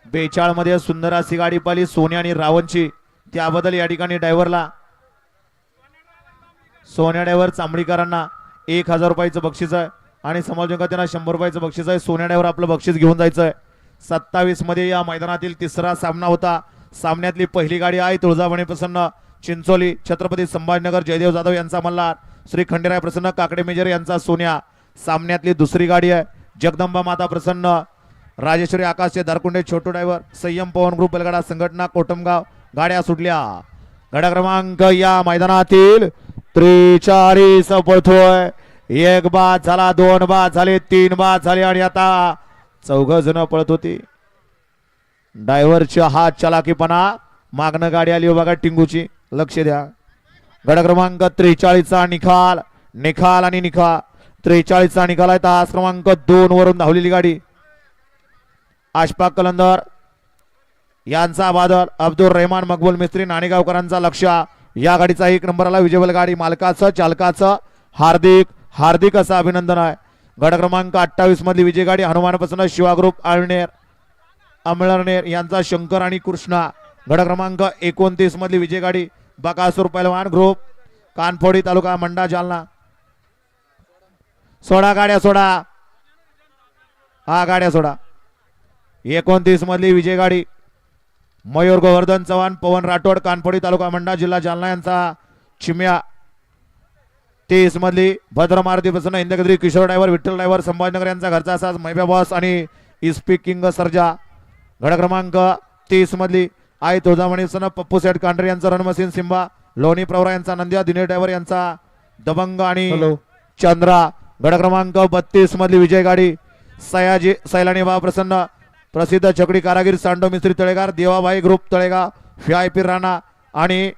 42 मध्ये सुंदर अशी गाडी पाली सोन्या आणि रावणची, त्याबद्दल या ठिकाणी ड्रायव्हरला सोन्या ड्रायव्हर चांबडीकरांना 1000 रुपयाचं बक्षीस आहे आणि समालोचक त्यांना 100 रुपयाचं बक्षीस आहे. सोन्या ड्रायव्हर आपलं बक्षीस घेऊन जायचं आहे. 27 मध्ये या मैदानातील तिसरा सामना होता. सामन्यातली पहिली गाडी आहे तुळजाभवानी प्रसन्न चिंचोली छत्रपती संभाजीनगर जयदेव जाधव यांचा मल्हार, श्री खंडेराय प्रसन्न काकडे मेजर यांचा सोन्या. सामन्यातली दुसरी गाडी आहे जगदंबा माता प्रसन्न राजेश्वरी आकाशचे दारकुंडे छोटू ड्रायव्हर संयम पवन ग्रुप बैलगाडा संघटना कोटमगाव. गाड्या सुटल्या. गाडा क्रमांक या मैदानातील 43 पळतोय. 1 बाद झाला, 2 बाद झाले, 3 बाद झाले आणि आता 4 जण पळत होती. ड्रायव्हरच्या हात चलाकीपणा. मागणं गाडी आली बघा टिंगूची, लक्ष द्या. गड क्रमांक 43 चा निकाल, निकाल आणि निकाल. 43 चा निकाल आहे. तास क्रमांक 2 वरून धावलेली गाडी अशफाक कलंदर यांचा बादल, अब्दुल रहमान मकबूल मिस्त्री नाणेगावकरांचा लक्ष. या गाडीचा 1 नंबरला विजेबल गाडी मालकाचं चालकाचं हार्दिक हार्दिक असं अभिनंदन आहे. गड क्रमांक 28 मधली विजय गाडी हनुमानपासून शिवा ग्रुप अमळनेर यांचा शंकर आणि कृष्णा. गड क्रमांक 29 मधली विजय गाडी बकासूर पहलवान ग्रुप कानफोडी तालुका मंडा जालना. सोडा गाड्या सोडा, हा गाड्या सोडा. 29 मधली विजय गाडी मयूर गोवर्धन चव्हाण पवन राठोड कानफोडी तालुका मंडा जिल्हा जालना यांचा चिम्या. 30 मधली भद्र मारुती प्रसन्न इंदगद्री किशोर ड्रायव्हर विठ्ठल ड्रायव्हर संभाजीनगर यांचा घरचा साज मैब्या बॉस आणि स्पीकिंग सर्जा. गड क्रमांक 30 मधली आई तुळजामणी सन पप्पू सेठ कांडरे यांचा रणमसीन सिंबा लोणी प्रवरा यांचा नंद्या दिनेश ड्रायव्हर यांचा दबंग आणि चंद्रा. गड क्रमांक 32 मधली विजय गाडी सयाजी सैलानी बा प्रसन्न प्रसिद्ध छकडी कारागीर सांडो मिस्त्री तळेगार देवाबाई ग्रुप तळेगाव VIP राणा आणि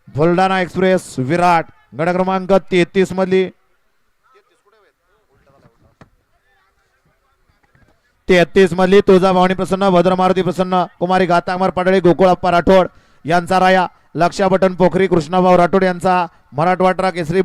बुलढाणा एक्सप्रेस विराट. गड क्रमांक 33 मधली 33 मधली तुळजाभवानी प्रसन्न भद्र मारुती प्रसन्न कुमारी गातांबर पाडळे गोकुळप्पा राठोड यांचा राया. लक्षा बटन पोखरी कृष्णाभाऊ राठोड यांचा मराठवाडा केसरी